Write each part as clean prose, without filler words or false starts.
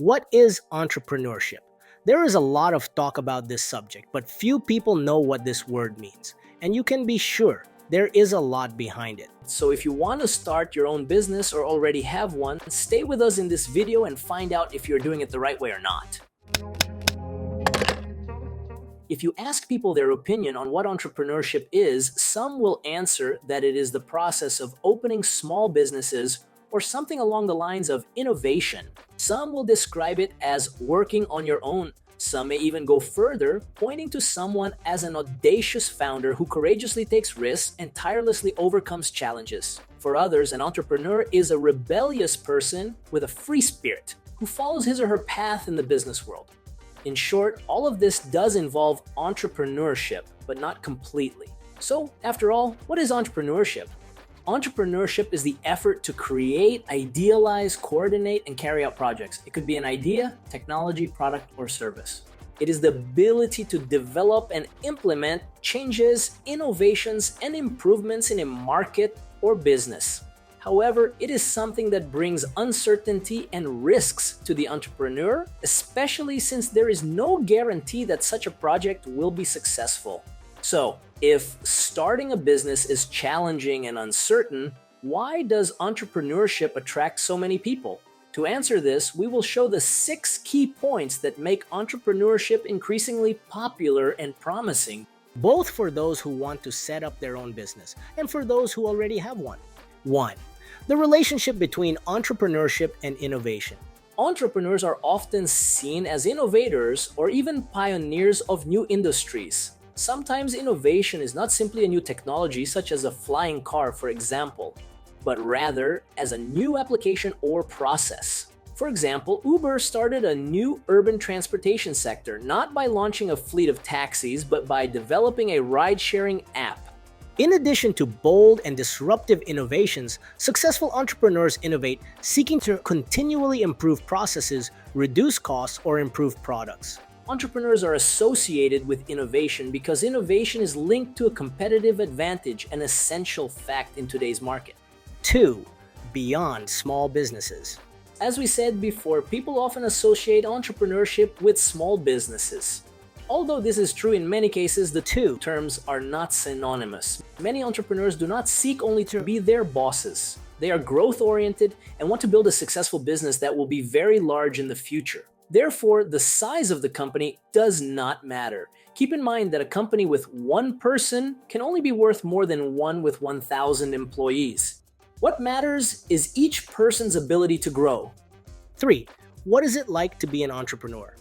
What is entrepreneurship? There is a lot of talk about this subject, but few people know what this word means. And you can be sure there is a lot behind it. So if you want to start your own business or already have one, stay with us in this video and find out if you're doing it the right way or not. If you ask people their opinion on what entrepreneurship is, some will answer that it is the process of opening small businesses or something along the lines of innovation. Some will describe it as working on your own. Some may even go further, pointing to someone as an audacious founder who courageously takes risks and tirelessly overcomes challenges. For others, an entrepreneur is a rebellious person with a free spirit who follows his or her path in the business world. In short, all of this does involve entrepreneurship, but not completely. So, after all, what is entrepreneurship? Entrepreneurship is the effort to create, idealize, coordinate, and carry out projects. It could be an idea, technology, product, or service. It is the ability to develop and implement changes, innovations, and improvements in a market or business. However, it is something that brings uncertainty and risks to the entrepreneur, especially since there is no guarantee that such a project will be successful. So, if starting a business is challenging and uncertain, why does entrepreneurship attract so many people? To answer this, we will show the 6 key points that make entrepreneurship increasingly popular and promising, both for those who want to set up their own business and for those who already have one. 1. The relationship between entrepreneurship and innovation. Entrepreneurs are often seen as innovators or even pioneers of new industries. Sometimes innovation is not simply a new technology such as a flying car, for example, but rather as a new application or process. For example, Uber started a new urban transportation sector not by launching a fleet of taxis, but by developing a ride-sharing app. In addition to bold and disruptive innovations, successful entrepreneurs innovate, seeking to continually improve processes, reduce costs, or improve products. Entrepreneurs are associated with innovation because innovation is linked to a competitive advantage, an essential fact in today's market. 2. Beyond small businesses. As we said before, people often associate entrepreneurship with small businesses. Although this is true in many cases, the two terms are not synonymous. Many entrepreneurs do not seek only to be their bosses. They are growth-oriented and want to build a successful business that will be very large in the future. Therefore, the size of the company does not matter. Keep in mind that a company with one person can only be worth more than one with 1,000 employees. What matters is each person's ability to grow. 3. What is it like to be an entrepreneur?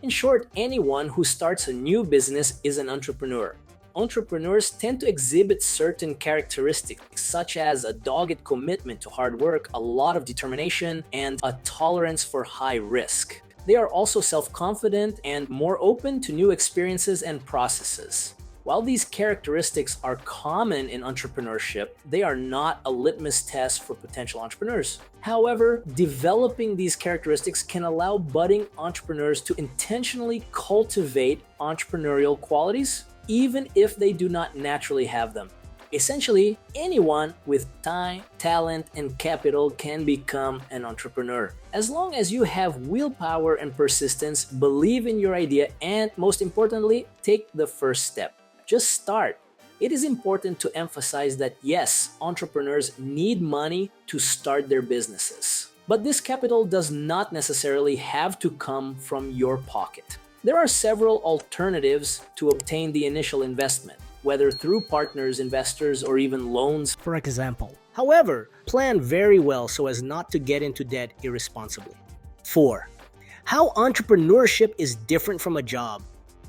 In short, anyone who starts a new business is an entrepreneur. Entrepreneurs tend to exhibit certain characteristics, such as a dogged commitment to hard work, a lot of determination, and a tolerance for high risk. They are also self-confident and more open to new experiences and processes. While these characteristics are common in entrepreneurship, they are not a litmus test for potential entrepreneurs. However, developing these characteristics can allow budding entrepreneurs to intentionally cultivate entrepreneurial qualities, even if they do not naturally have them. Essentially, anyone with time, talent, and capital can become an entrepreneur. As long as you have willpower and persistence, believe in your idea, and most importantly, take the first step. Just start. It is important to emphasize that yes, entrepreneurs need money to start their businesses. But this capital does not necessarily have to come from your pocket. There are several alternatives to obtain the initial investment, whether through partners, investors, or even loans, for example. However, plan very well so as not to get into debt irresponsibly. 4. How entrepreneurship is different from a job.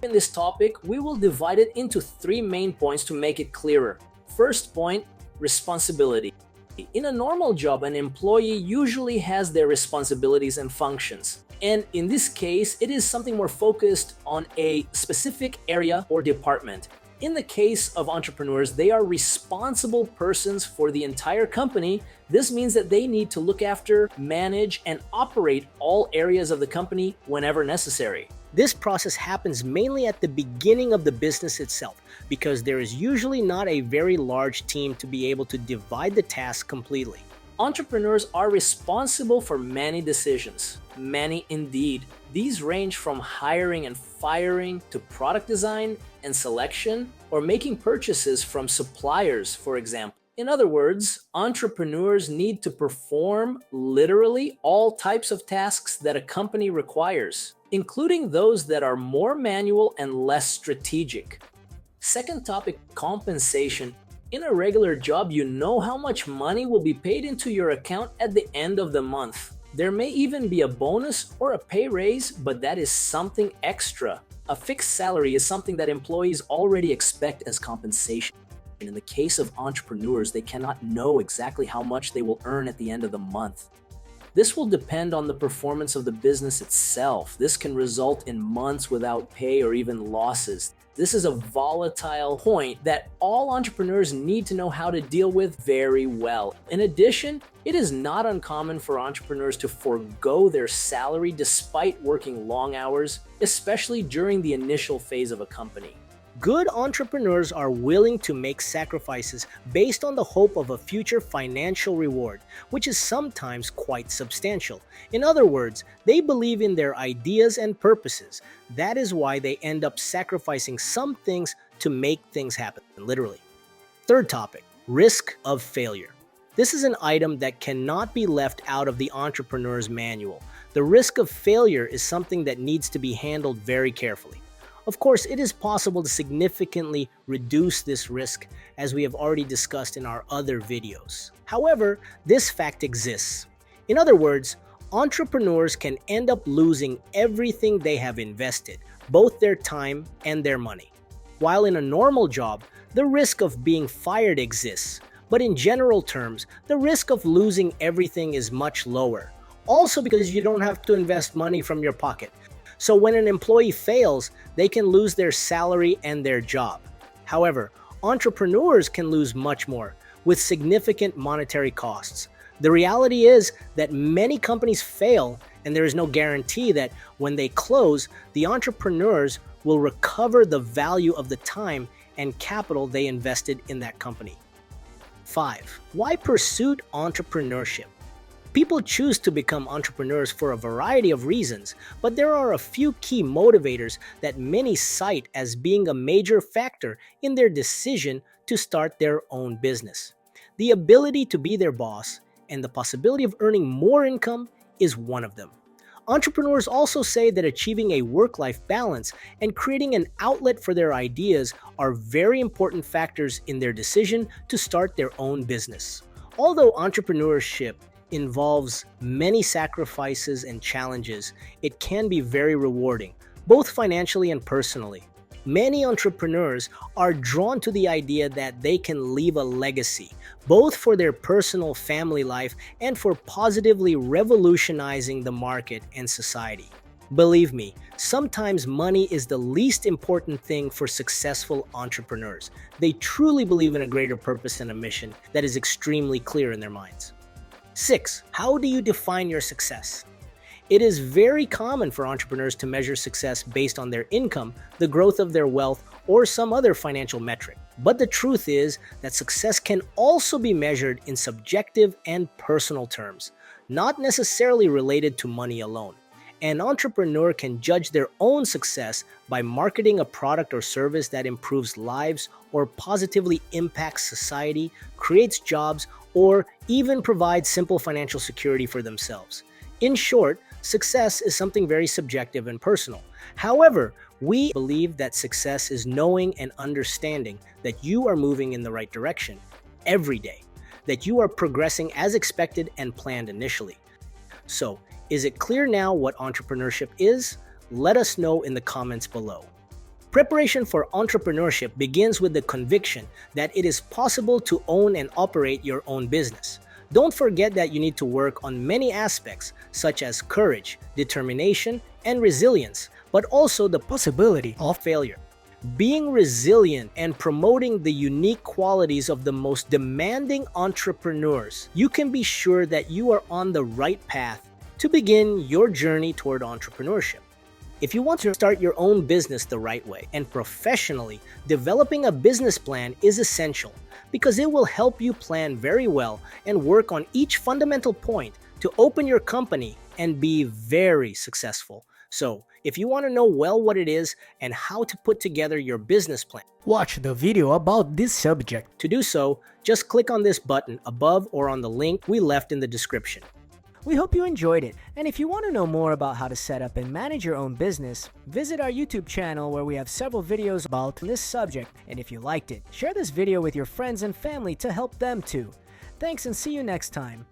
In this topic, we will divide it into 3 main points to make it clearer. First point, responsibility. In a normal job, an employee usually has their responsibilities and functions. And in this case, it is something more focused on a specific area or department. In the case of entrepreneurs, they are responsible persons for the entire company. This means that they need to look after, manage, and operate all areas of the company whenever necessary. This process happens mainly at the beginning of the business itself because there is usually not a very large team to be able to divide the task completely. Entrepreneurs are responsible for many decisions, many indeed. These range from hiring and firing to product design and selection, or making purchases from suppliers, for example. In other words, entrepreneurs need to perform literally all types of tasks that a company requires, including those that are more manual and less strategic. Second topic, compensation. In a regular job, you know how much money will be paid into your account at the end of the month. There may even be a bonus or a pay raise, but that is something extra. A fixed salary is something that employees already expect as compensation. In the case of entrepreneurs, they cannot know exactly how much they will earn at the end of the month. This will depend on the performance of the business itself. This can result in months without pay or even losses. This is a volatile point that all entrepreneurs need to know how to deal with very well. In addition, it is not uncommon for entrepreneurs to forego their salary despite working long hours, especially during the initial phase of a company. Good entrepreneurs are willing to make sacrifices based on the hope of a future financial reward, which is sometimes quite substantial. In other words, they believe in their ideas and purposes. That is why they end up sacrificing some things to make things happen, literally. Third topic, risk of failure. This is an item that cannot be left out of the entrepreneur's manual. The risk of failure is something that needs to be handled very carefully. Of course, it is possible to significantly reduce this risk, as we have already discussed in our other videos. However, this fact exists. In other words, entrepreneurs can end up losing everything they have invested, both their time and their money. While in a normal job, the risk of being fired exists, but in general terms, the risk of losing everything is much lower. Also because you don't have to invest money from your pocket. So when an employee fails, they can lose their salary and their job. However, entrepreneurs can lose much more, with significant monetary costs. The reality is that many companies fail, and there is no guarantee that when they close, the entrepreneurs will recover the value of the time and capital they invested in that company. 5. Why pursue entrepreneurship? People choose to become entrepreneurs for a variety of reasons, but there are a few key motivators that many cite as being a major factor in their decision to start their own business. The ability to be their boss and the possibility of earning more income is one of them. Entrepreneurs also say that achieving a work-life balance and creating an outlet for their ideas are very important factors in their decision to start their own business. Although entrepreneurship involves many sacrifices and challenges, it can be very rewarding, both financially and personally. Many entrepreneurs are drawn to the idea that they can leave a legacy, both for their personal family life and for positively revolutionizing the market and society. Believe me, sometimes money is the least important thing for successful entrepreneurs. They truly believe in a greater purpose and a mission that is extremely clear in their minds. 6. How do you define your success? It is very common for entrepreneurs to measure success based on their income, the growth of their wealth, or some other financial metric. But the truth is that success can also be measured in subjective and personal terms, not necessarily related to money alone. An entrepreneur can judge their own success by marketing a product or service that improves lives or positively impacts society, creates jobs, or even provides simple financial security for themselves. In short, success is something very subjective and personal. However, we believe that success is knowing and understanding that you are moving in the right direction every day, that you are progressing as expected and planned initially. So, is it clear now what entrepreneurship is? Let us know in the comments below. Preparation for entrepreneurship begins with the conviction that it is possible to own and operate your own business. Don't forget that you need to work on many aspects such as courage, determination, and resilience, but also the possibility of failure. Being resilient and promoting the unique qualities of the most demanding entrepreneurs, you can be sure that you are on the right path to begin your journey toward entrepreneurship. If you want to start your own business the right way and professionally, developing a business plan is essential because it will help you plan very well and work on each fundamental point to open your company and be very successful. So, if you want to know well what it is and how to put together your business plan, Watch the video about this subject. to do so, just click on this button above or on the link we left in the description. We hope you enjoyed it, and if you want to know more about how to set up and manage your own business, visit our YouTube channel where we have several videos about this subject, and if you liked it, share this video with your friends and family to help them too. Thanks and see you next time.